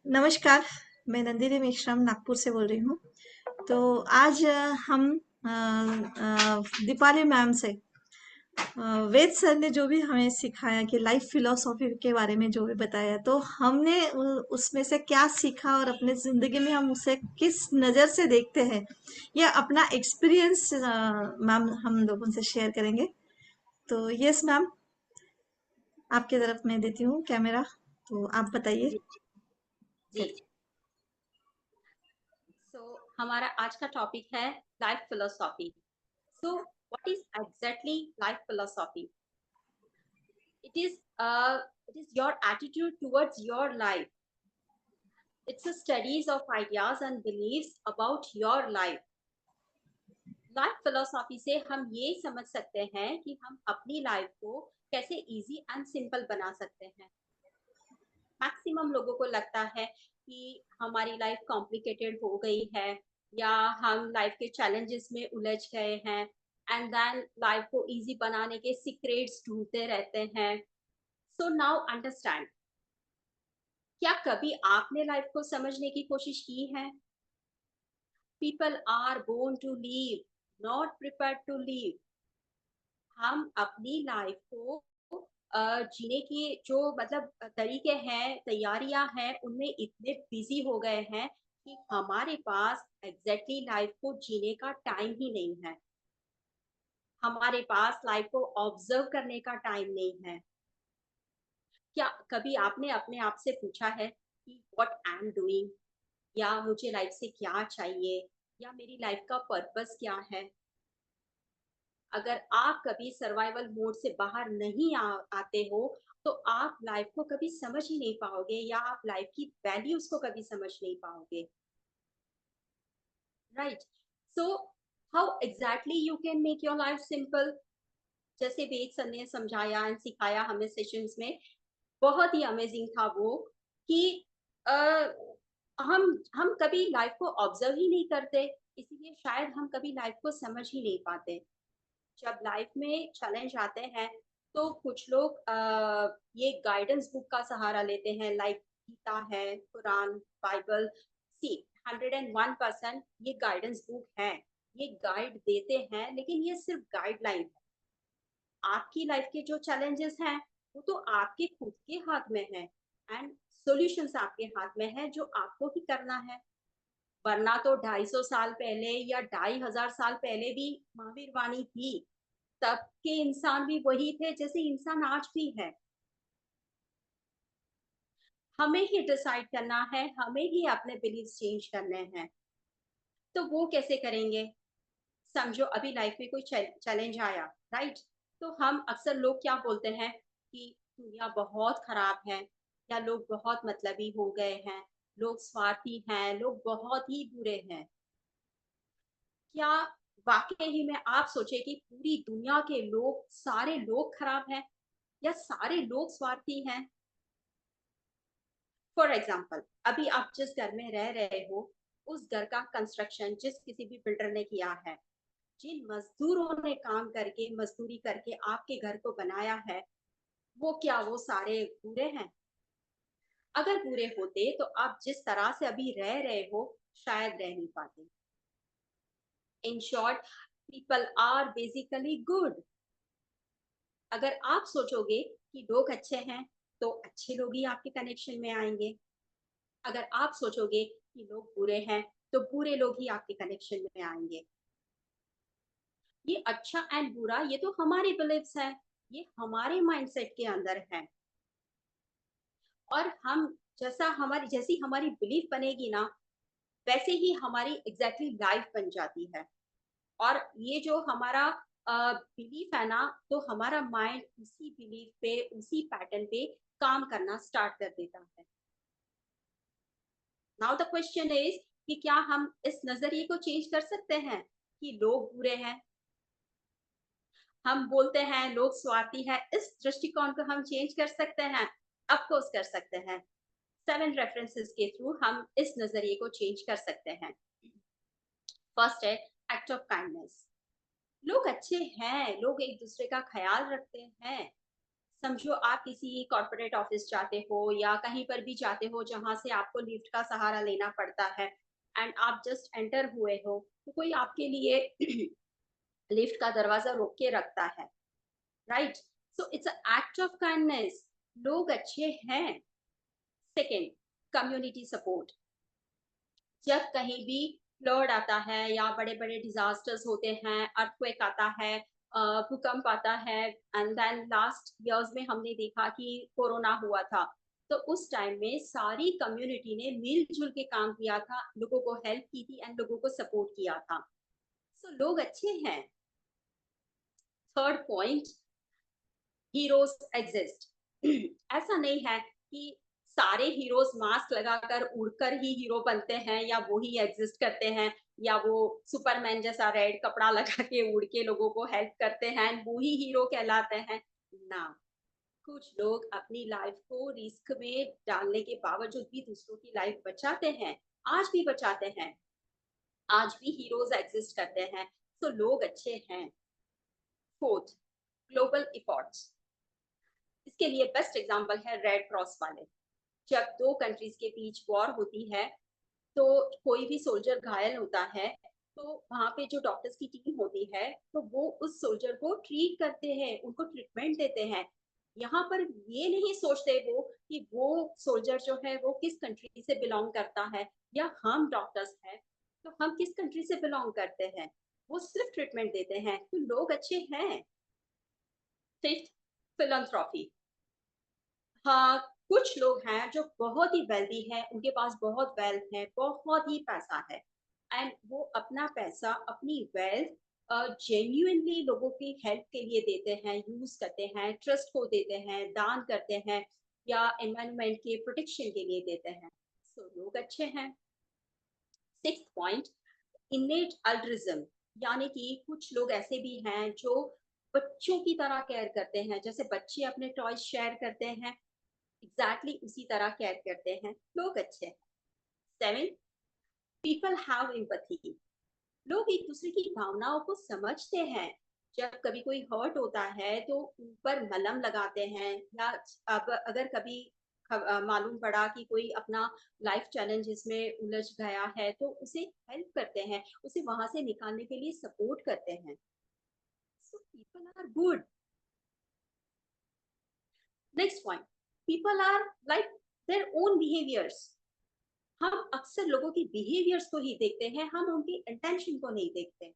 नमस्कार, मैं नंदिनी मेश्राम नागपुर से बोल रही हूँ। तो आज हम दीपाली मैम से वेद सर ने जो भी हमें सिखाया कि लाइफ फिलोसॉफी के बारे में जो भी बताया, तो हमने उसमें से क्या सीखा और अपने जिंदगी में हम उसे किस नज़र से देखते हैं, यह अपना एक्सपीरियंस मैम हम लोगों से शेयर करेंगे। तो यस मैम, आपकी तरफ मैं देती हूँ कैमरा, तो आप बताइए। जी जी। सो हमारा आज का टॉपिक है life philosophy. So what is exactly life philosophy? It is your attitude towards your life. It's a studies of ideas and beliefs about your life. Life philosophy से हम ये समझ सकते हैं कि हम अपनी लाइफ को कैसे इजी एंड सिंपल बना सकते हैं। मैक्सिमम लोगों को लगता है कि हमारी लाइफ कॉम्प्लिकेटेड हो गई है या हम लाइफ के चैलेंजेस में उलझ गए हैं एंड देन लाइफ को इजी बनाने के सीक्रेट्स ढूंढते रहते हैं। सो नाउ अंडरस्टैंड, क्या कभी आपने लाइफ को समझने की कोशिश की है? People are born to live, not prepared to live. हम अपनी लाइफ को जीने के जो मतलब तरीके हैं, तैयारियां हैं, उनमें इतने बिजी हो गए हैं कि हमारे पास एग्जैक्टली लाइफ को जीने का टाइम ही नहीं है। हमारे पास लाइफ को ऑब्जर्व करने का टाइम नहीं है। क्या कभी आपने अपने आप से पूछा है कि व्हाट आई एम डूइंग, या मुझे लाइफ से क्या चाहिए, या मेरी लाइफ का पर्पस क्या है? अगर आप कभी सर्वाइवल मोड से बाहर नहीं आते हो तो आप लाइफ को कभी समझ ही नहीं पाओगे या आप लाइफ की वैल्यूज को कभी समझ नहीं पाओगे। Right. So how exactly you can make your life simple? जैसे वेद सर ने समझाया एंड सिखाया हमें सेशंस में, बहुत ही अमेजिंग था वो कि uh, हम कभी लाइफ को ऑब्जर्व ही नहीं करते, इसीलिए शायद हम कभी लाइफ को समझ ही नहीं पाते। जब लाइफ में चैलेंज आते हैं तो कुछ लोग ये गाइडेंस बुक का सहारा लेते हैं, लाइक गीता है, कुरान, बाइबल। सी, 101% ये गाइडेंस बुक है, ये गाइड देते हैं, लेकिन ये सिर्फ गाइडलाइन है। आपकी लाइफ के जो चैलेंजेस हैं वो तो आपके खुद के हाथ में है एंड सॉल्यूशंस आपके हाथ में है जो आपको ही करना है। वरना तो 250 साल पहले या 2500 साल पहले भी महावीर वाणी थी, तब के इंसान भी वही थे जैसे इंसान आज भी है। हमें ही डिसाइड करना है, हमें ही अपने बिलीफ चेंज करने हैं। तो वो कैसे करेंगे? समझो अभी लाइफ में कोई चैलेंज आया, राइट? तो हम अक्सर लोग क्या बोलते हैं कि दुनिया बहुत खराब है, या लोग बहुत मतलबी हो गए हैं, लोग स्वार्थी हैं, लोग बहुत ही बुरे हैं। क्या वाकई ही में आप सोचे कि पूरी दुनिया के लोग, सारे लोग खराब हैं या सारे लोग स्वार्थी हैं? फॉर एग्जाम्पल, अभी आप जिस घर में रह रहे हो, उस घर का कंस्ट्रक्शन जिस किसी भी बिल्डर ने किया है, जिन मजदूरों ने काम करके मजदूरी करके आपके घर को बनाया है, वो क्या वो सारे बुरे हैं? अगर बुरे होते तो आप जिस तरह से अभी रह रहे हो शायद रह नहीं पाते। In short, people are basically good. अगर आप सोचोगे कि लोग अच्छे हैं तो अच्छे लोग ही आपके कनेक्शन में आएंगे। अगर आप सोचोगे कि लोग बुरे हैं तो बुरे लोग ही आपके कनेक्शन में आएंगे। ये अच्छा एंड बुरा ये तो हमारे बिलीव्स है, ये हमारे माइंडसेट के अंदर है। और हम जैसी हमारी बिलीफ बनेगी ना, वैसे ही हमारी एग्जैक्टली लाइफ बन जाती है। और ये जो हमारा बिलीफ है ना, तो हमारा माइंड उसी बिलीफ पे, उसी पैटर्न पे काम करना स्टार्ट कर देता है। नाउ द क्वेश्चन इज कि क्या हम इस नजरिए को चेंज कर सकते हैं कि लोग बुरे हैं? हम बोलते हैं लोग स्वार्थी है, इस दृष्टिकोण को हम चेंज कर सकते हैं? ऑफ कोर्स कर सकते हैं। 7 रेफरेंसेस के थ्रू हम इस नजरिए को चेंज कर सकते हैं। फर्स्ट है एक्ट ऑफ काइंडनेस। लोग अच्छे हैं, लोग एक दूसरे का ख्याल रखते हैं। समझो आप किसी कॉर्पोरेट ऑफिस जाते हो या कहीं पर भी जाते हो जहां से आपको लिफ्ट का सहारा लेना पड़ता है, एंड आप जस्ट एंटर हुए हो, तो कोई आपके लिए लिफ्ट का दरवाजा रोक के रखता है, right? So it's a act of kindness, लोग अच्छे हैं। Second, community support. जब कहीं भी फ्लड आता है या बड़े बड़े डिजास्टर्स होते हैं, अर्थक्वेक आता है, भूकंप आता है, एंड देन लास्ट इयर्स में हमने देखा कि कोरोना हुआ था, तो उस टाइम में सारी कम्युनिटी ने मिलजुल के काम किया था, लोगों को हेल्प की थी एंड लोगों को सपोर्ट किया था। सो लोग अच्छे हैं। Third point, heroes exist. ऐसा नहीं है कि सारे हीरोज मास्क लगाकर उड़कर ही हीरो बनते हैं या वो ही एग्जिस्ट करते हैं, या वो सुपरमैन जैसा रेड कपड़ा लगा के उड़ के लोगों को हेल्प करते हैं वो ही हीरो कहलाते हैं ना। कुछ लोग अपनी लाइफ को रिस्क में डालने के बावजूद भी दूसरों की लाइफ बचाते हैं, आज भी बचाते हैं, आज भी हीरोज एग्जिस्ट करते हैं। तो लोग अच्छे हैं। Fourth, global efforts. इसके लिए बेस्ट एग्जांपल है रेड क्रॉस वाले। जब दो कंट्रीज के बीच वॉर होती है, तो कोई भी सोल्जर घायल होता है, तो वहां पे जो डॉक्टर्स की टीम होती है, तो वो उस सोल्जर को ट्रीट करते हैं, उनको ट्रीटमेंट देते हैं। यहाँ पर ये नहीं सोचते वो कि वो सोल्जर जो है वो किस कंट्री से बिलोंग करता है, या हम डॉक्टर्स हैं तो हम किस कंट्री से बिलोंग करते हैं, वो सिर्फ ट्रीटमेंट देते हैं, तो लोग अच्छे हैं। Fifth, philanthropy. हाँ, कुछ लोग हैं जो बहुत ही वेल्दी हैं, उनके पास बहुत वेल्थ है, बहुत ही पैसा है, एंड वो अपना पैसा, अपनी वेल्थ जेन्युइनली लोगों की हेल्प के लिए देते हैं, यूज करते हैं, ट्रस्ट को देते हैं, दान करते हैं, या एनवायरनमेंट के प्रोटेक्शन के लिए देते हैं। सो लोग अच्छे हैं। Six point, innate altruism. यानी कि कुछ लोग ऐसे भी हैं जो बच्चों की तरह केयर करते हैं, जैसे बच्चे अपने टॉयज शेयर करते हैं, एग्जैक्टली exactly उसी तरह केयर करते हैं, लोग अच्छे हैं। Seven, people have empathy. लोग एक दूसरे की भावनाओं को समझते हैं। जब कभी कोई हर्ट होता है तो ऊपर मलहम लगाते हैं, या अब अगर कभी मालूम पड़ा कि कोई अपना लाइफ चैलेंजेस में उलझ गया है, तो उसे हेल्प करते हैं, उसे वहां से निकालने के लिए सपोर्ट करते हैं। So people are good. Next point, people are like their own behaviours. हम अक्सर लोगों की बिहेवियर्स को ही देखते हैं, हम उनकी इंटेंशन को नहीं देखते।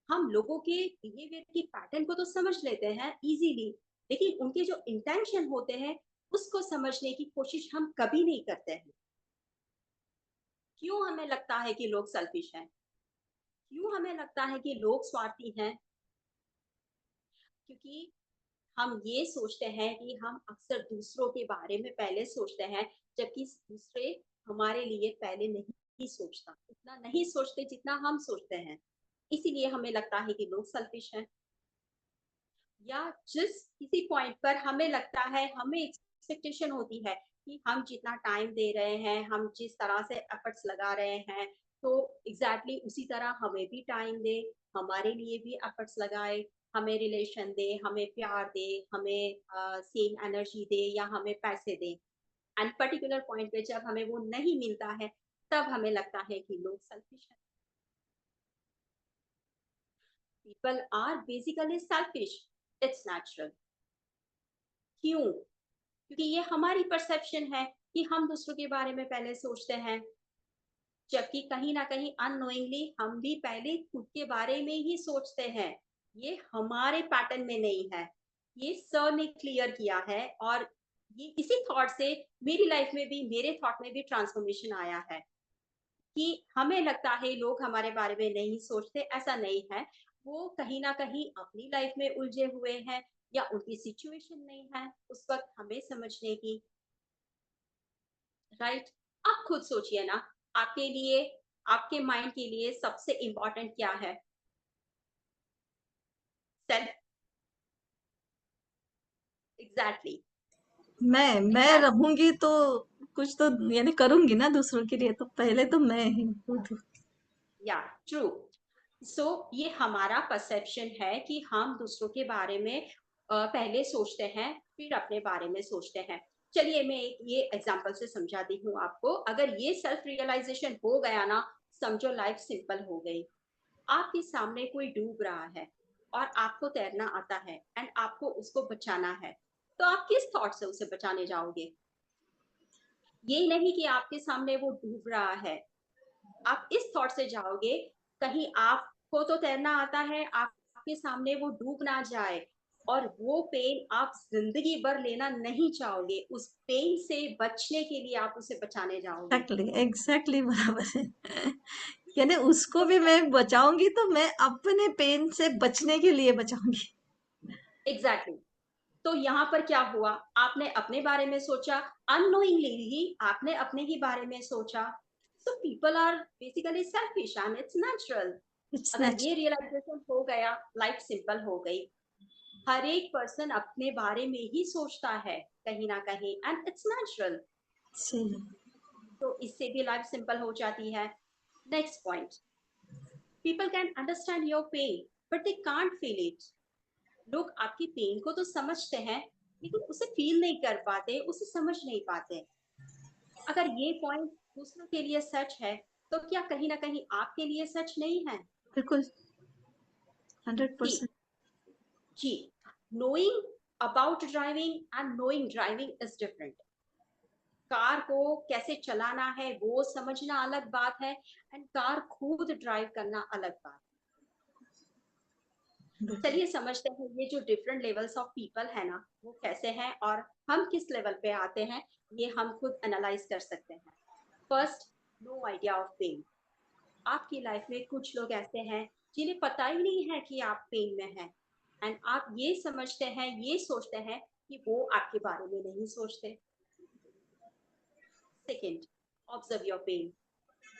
हम लोगों के बिहेवियर की पैटर्न को तो समझ लेते हैं इजीली, लेकिन उनके जो इंटेंशन होते हैं उसको समझने की कोशिश हम कभी नहीं करते हैं। क्यों हमें लगता है कि लोग सेल्फिश हैं? क्यों हमें लगता है कि लोग स्वार्थी हैं? क्योंकि हम ये सोचते हैं कि हम अक्सर दूसरों के बारे में पहले सोचते हैं, जबकि दूसरे हमारे लिए पहले नहीं सोचता, उतना नहीं सोचते जितना हम सोचते हैं। इसीलिए हमें लगता है कि लोग सेल्फिश हैं। या जिस किसी पॉइंट पर हमें लगता है, हमें एक्सपेक्टेशन होती है कि हम जितना टाइम दे रहे हैं, हम जिस तरह से एफर्ट्स लगा रहे हैं, तो एग्जैक्टली exactly उसी तरह हमें भी टाइम दे, हमारे लिए भी एफर्ट्स लगाए, हमें रिलेशन दे, हमें प्यार दे, हमें सेम एनर्जी दे, या हमें पैसे दे। एंड पर्टिकुलर पॉइंट पे जब हमें वो नहीं मिलता है, तब हमें लगता है कि लोग सेल्फिश हैं। People are basically selfish, it's natural. क्यों? क्योंकि ये हमारी परसेप्शन है कि हम दूसरों के बारे में पहले सोचते हैं, जबकि कहीं ना कहीं अननोइंगली हम भी पहले खुद के बारे में ही सोचते हैं। ये हमारे पैटर्न में नहीं है, ये सर ने क्लियर किया है, और ये इसी थॉट से मेरी लाइफ में भी, मेरे थॉट में भी ट्रांसफॉर्मेशन आया है कि हमें लगता है लोग हमारे बारे में नहीं सोचते, ऐसा नहीं है। वो कहीं ना कहीं अपनी लाइफ में उलझे हुए हैं, या उनकी सिचुएशन नहीं है उस वक्त हमें समझने की, राइट? आप खुद सोचिए ना, आपके लिए, आपके माइंड के लिए सबसे इंपॉर्टेंट क्या है? सेल्फ। एग्जैक्टली। मैं एग्जैक्टली। रहूंगी तो कुछ तो यानी करूंगी ना दूसरों के लिए, तो पहले तो मैं ही खुद। या ट्रू। सो ये हमारा परसेप्शन है कि हम दूसरों के बारे में पहले सोचते हैं, फिर अपने बारे में सोचते हैं। चलिए मैं एक ये एग्जांपल से समझाती हूँ आपको। अगर ये सेल्फ रियलाइजेशन हो गया ना, समझो लाइफ सिंपल हो गई। आपके सामने कोई डूब रहा है और आपको तैरना आता है एंड आपको उसको बचाना है, तो आप किस थॉट से उसे बचाने जाओगे? ये नहीं कि आपके सामने वो डूब रहा है, आप इस थॉट से जाओगे, कहीं आपको तो तैरना आता है, आपके सामने वो डूब ना जाए, और वो पेन आप जिंदगी भर लेना नहीं चाहोगे। उस पेन से बचने के लिए आप उसे बचाने जाओगे। एग्जैक्टली एग्जैक्टली बराबर है। यानी उसको तो भी मैं बचाऊंगी तो मैं अपने पेन से बचने के लिए बचाऊंगी। Exactly exactly. तो यहाँ पर क्या हुआ, आपने अपने बारे में सोचा, अननोइंगली ही आपने अपने ही बारे में सोचा। So people are basically selfish and it's natural. It's अगर ये नेचुरल। रियलाइजेशन हो गया, लाइफ सिंपल हो गई। हर एक पर्सन अपने बारे में ही सोचता है कहीं ना कहीं, एंड इट्स नेचुरल। सही। तो इससे भी लाइफ सिंपल हो जाती है। Next point, people can understand your pen but they can't feel it. लोग आपकी पेन को तो समझते हैं, लेकिन उसे फील नहीं कर पाते, उसे समझ नहीं पाते। अगर ये पॉइंट दूसरों के लिए सच है, तो क्या कहीं ना कहीं आपके लिए सच नहीं है? बिल्कुल। 100%। जी। जी। Knowing about driving and knowing driving is different. Car को कैसे चलाना है वो समझना अलग बात है, एंड कार खुद ड्राइव करना अलग बात। बिल्कुल। चलिए समझते हैं ये जो डिफरेंट लेवल्स ऑफ पीपल है ना, वो कैसे हैं और हम किस लेवल पे आते हैं, ये हम खुद एनालाइज कर सकते हैं। First, no idea of pain. आपकी लाइफ में कुछ लोग ऐसे हैं जिन्हें पता ही नहीं है कि आप पेन में हैं, एंड आप ये समझते हैं, ये सोचते हैं कि वो आपके बारे में नहीं सोचते। Second, observe your pain.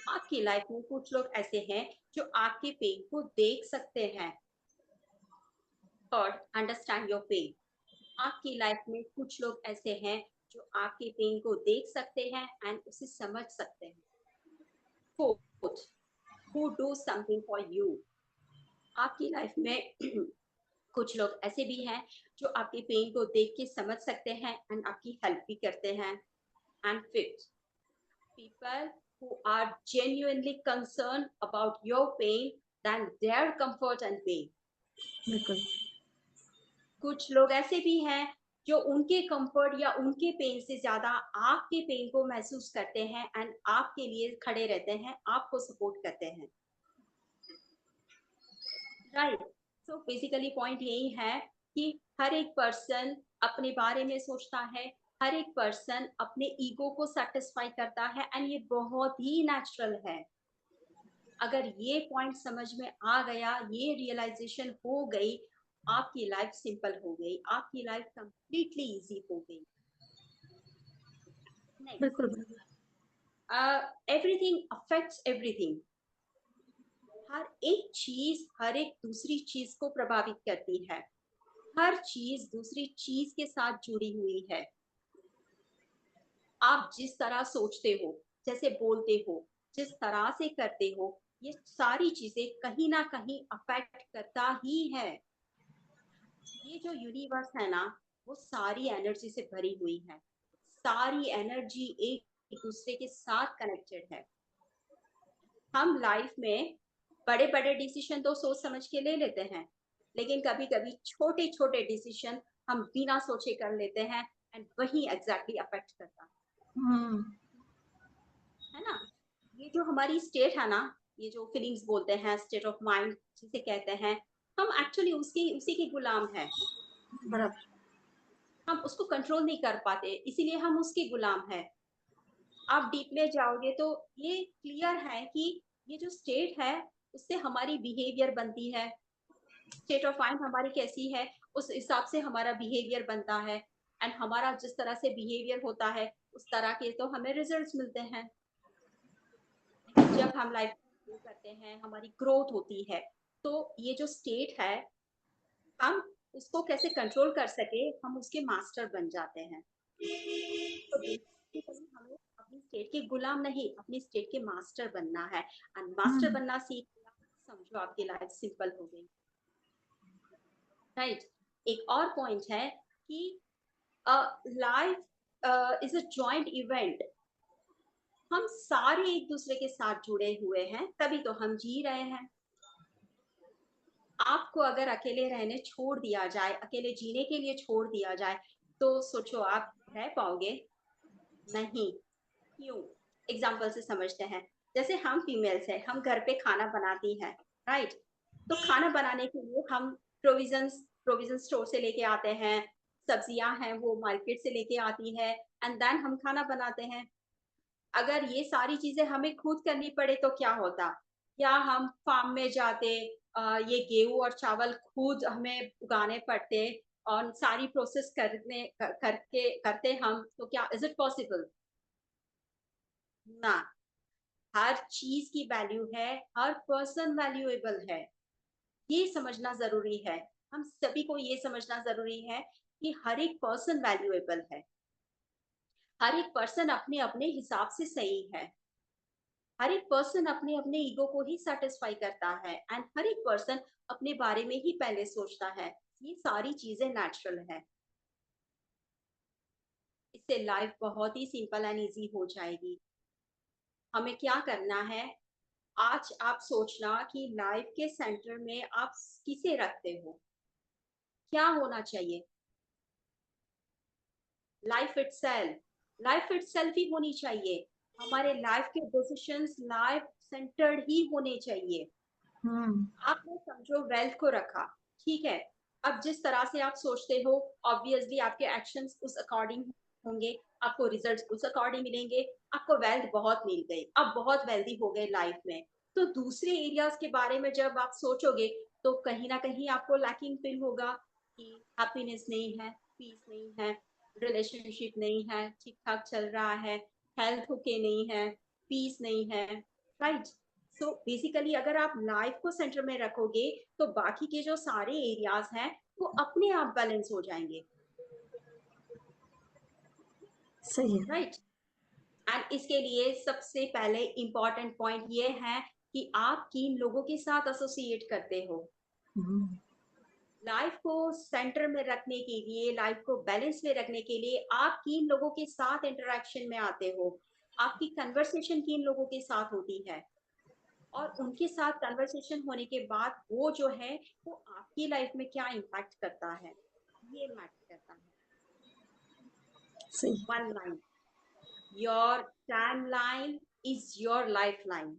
आपकी लाइफ में कुछ लोग ऐसे हैं जो आपके पेन को देख सकते हैं। Third, understand your pain. आपकी लाइफ में कुछ लोग ऐसे हैं जो आपके पेन को देख सकते हैं एंड उसे समझ सकते हैं। Fourth, who do something for you. आपकी लाइफ में कुछ लोग ऐसे भी हैं जो आपके पेन को देख के समझ सकते हैं एंड आपकी हेल्प भी करते हैं। And fifth, people who are genuinely concerned about your pain than their comfort and pain. बिल्कुल। कुछ लोग ऐसे भी हैं जो उनके कंफर्ट या उनके पेन से ज्यादा आपके पेन को महसूस करते हैं एंड आपके लिए खड़े रहते हैं, आपको सपोर्ट करते हैं। राइट। सो बेसिकली पॉइंट यही है कि हर एक पर्सन अपने बारे में सोचता है, हर एक पर्सन अपने ईगो को सेटिस्फाई करता है, एंड ये बहुत ही नेचुरल है। अगर ये पॉइंट समझ में आ गया, ये रियलाइजेशन हो गई, आपकी लाइफ सिंपल हो गई, आपकी लाइफ कंप्लीटली इजी हो गई। बिल्कुल नेक्स्ट, बराबर। Everything affects everything. हर एक चीज हर एक दूसरी चीज को प्रभावित करती है। हर चीज दूसरी चीज के साथ जुड़ी हुई है। आप जिस तरह सोचते हो, जैसे बोलते हो, जिस तरह से करते हो, ये सारी चीजें कहीं ना कहीं अफेक्ट करता ही है। ये जो यूनिवर्स है ना, वो सारी एनर्जी से भरी हुई है। सारी एनर्जी एक दूसरे के साथ कनेक्टेड है। हम लाइफ में बड़े बड़े डिसीजन तो सोच समझ के ले लेते हैं, लेकिन कभी कभी छोटे छोटे डिसीजन हम बिना सोचे कर लेते हैं, एंड वही एग्जैक्टली अफेक्ट करता हम्म। है ना। ये जो हमारी स्टेट है ना, ये जो फीलिंग्स बोलते हैं, स्टेट ऑफ माइंड जिसे कहते हैं, हम एक्चुअली उसकी उसी के गुलाम है। बराबर। हम उसको कंट्रोल नहीं कर पाते, इसीलिए हम उसके गुलाम है। आप डीप में जाओगे तो ये क्लियर है कि ये जो स्टेट है, उससे हमारी बिहेवियर बनती है। स्टेट ऑफ माइंड हमारी कैसी है, उस हिसाब से हमारा बिहेवियर बनता है, एंड हमारा जिस तरह से बिहेवियर होता है, उस तरह के तो हमें रिजल्ट्स मिलते हैं। जब हम लाइफ करते हैं, हमारी ग्रोथ होती है, तो ये जो स्टेट है, हम उसको कैसे कंट्रोल कर सके, हम उसके मास्टर बन जाते हैं। तो बेसिकली हमें अपनी स्टेट के गुलाम नहीं, अपनी स्टेट के मास्टर बनना है, एंड मास्टर हम्म। बनना सीख लिया, समझो आपकी लाइफ सिंपल हो गई। राइट। एक और पॉइंट है कि life is a joint event. हम सारे एक दूसरे के साथ जुड़े हुए हैं, तभी तो हम जी रहे हैं। आपको अगर अकेले रहने छोड़ दिया जाए, अकेले जीने के लिए छोड़ दिया जाए, तो सोचो आप रह पाओगे? नहीं। क्यों? एग्जाम्पल से समझते हैं। जैसे हम फीमेल्स हैं, हम घर पे खाना बनाती हैं, राइट? तो खाना बनाने के लिए हम प्रोविजन स्टोर से लेके आते हैं, सब्जियां हैं वो मार्केट से लेके आती है, एंड देन हम खाना बनाते हैं। अगर ये सारी चीजें हमें खुद करनी पड़े तो क्या होता? या हम फार्म में जाते, ये गेहूं और चावल खुद हमें उगाने पड़ते और सारी प्रोसेस करके करते हम, तो क्या इज इट पॉसिबल? ना। हर चीज की वैल्यू है, हर पर्सन वैल्यूएबल है। ये समझना जरूरी है। हम सभी को ये समझना जरूरी है कि हर एक पर्सन वैल्यूएबल है। हर एक पर्सन अपने अपने हिसाब से सही है। हर एक पर्सन अपने अपने ईगो को ही सेटिस्फाई करता है, एंड हर एक पर्सन अपने बारे में ही पहले सोचता है। ये सारी चीजें नेचुरल है। इससे लाइफ बहुत ही सिंपल एंड इजी हो जाएगी। हमें क्या करना है? आज आप सोचना कि लाइफ के सेंटर में आप किसे रखते हो, क्या होना चाहिए। लाइफ इटसेल्फ ही होनी चाहिए। हमारे लाइफ के डिसीजंस लाइफ सेंटर्ड ही होने चाहिए। हम्म। आपने समझो वेल्थ को रखा, ठीक है। अब जिस तरह से आप सोचते हो, ऑब्वियसली आपके एक्शंस उस अकॉर्डिंग होंगे, आपको रिजल्ट्स उस अकॉर्डिंग मिलेंगे। आपको वेल्थ बहुत मिल गई, आप बहुत वेल्दी हो गए लाइफ में, तो दूसरे एरियाज के बारे में जब आप सोचोगे, तो कहीं ना कहीं आपको लैकिंग फील होगा कि हैप्पीनेस नहीं है, पीस नहीं है, रिलेशनशिप नहीं है, ठीक ठाक चल रहा है, हेल्थ ओके नहीं है, पीस नहीं है, राइट? सो बेसिकली अगर आप लाइफ को सेंटर में रखोगे, तो बाकी के जो सारे एरियाज हैं वो अपने आप बैलेंस हो जाएंगे, सही है। राइट? एंड इसके लिए सबसे पहले इम्पॉर्टेंट पॉइंट ये है कि आप किन लोगों के साथ एसोसिएट करते हो। हम्म। लाइफ को सेंटर में रखने के लिए, लाइफ को बैलेंस में रखने के लिए आप किन लोगों के साथ इंटरेक्शन में आते हो, आपकी कन्वर्सेशन किन लोगों के साथ होती है, और उनके साथ कन्वर्सेशन होने के बाद वो जो है वो आपकी लाइफ में क्या इम्पैक्ट करता है, ये मैटर करता है। सही। One line, your time line is your life line.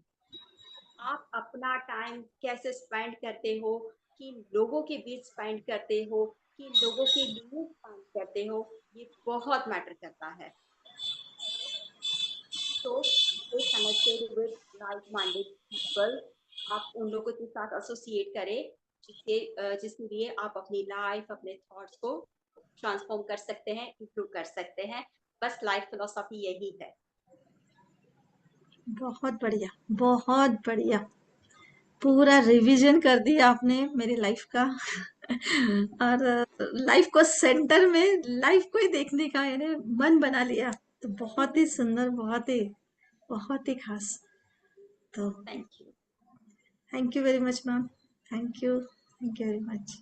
आप अपना टाइम कैसे स्पेंड करते हो, किन लोगों के बीच स्पेंड करते हो, किन लोगों के लिए स्पेंड करते हो, ये बहुत मैटर करता है। तो stay connected with like minded people. आप उन लोगों के साथ एसोसिएट करें जिसके लिए आप अपनी लाइफ, अपने थॉट्स को ट्रांसफॉर्म कर सकते हैं, इम्प्रूव कर सकते हैं। बस लाइफ फिलोसॉफी यही है। बहुत बढ़िया, बहुत बढ़िया। पूरा रिवीजन कर दिया आपने मेरी लाइफ का। और लाइफ को सेंटर में, लाइफ को ही देखने का यानी मन बना लिया। तो बहुत ही सुंदर, बहुत ही खास। तो thank you. Thank you very much ma'am. Thank you very much.